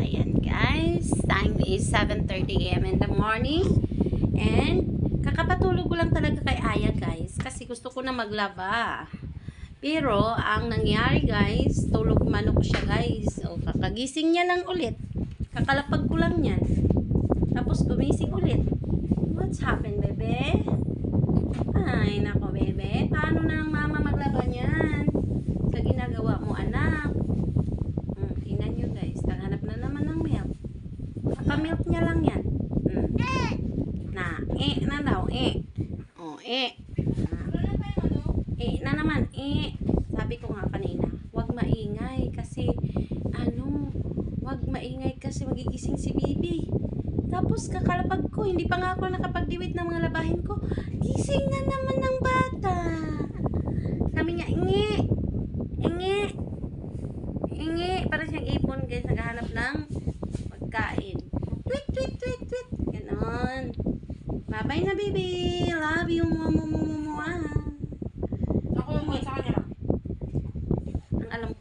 Ayan guys, time is 7:30 AM in the morning and kakapatulog ko lang talaga kay Aya guys kasi gusto ko na maglaba. Pero ang nangyari guys, tulog manok siya guys. O kakagising niya lang ulit. Kakalapag ko lang yan. Tapos gumising ulit. What's happened, bebe? Ay nako bebe, paano na ng mama maglaba niyan? Sa ginagawa mo anak. Tingnan nyo guys, naghanap na naman ng milk. Kakamilk niya lang yan. Na daw, O, na naman, Sabi ko nga kanina, wag maingay kasi, wag maingay kasi magigising si Bibi. Tapos kakalapag ko, hindi pa nga ako nakapagdiwit ng mga labahin ko. Gising na naman ng bata. Sabi niya, parang siyang ipon guys, naghahanap ng pagkain. Tweet, tweet, tweet, tweet. Ganon. Bye-bye na, baby. Love you, mama.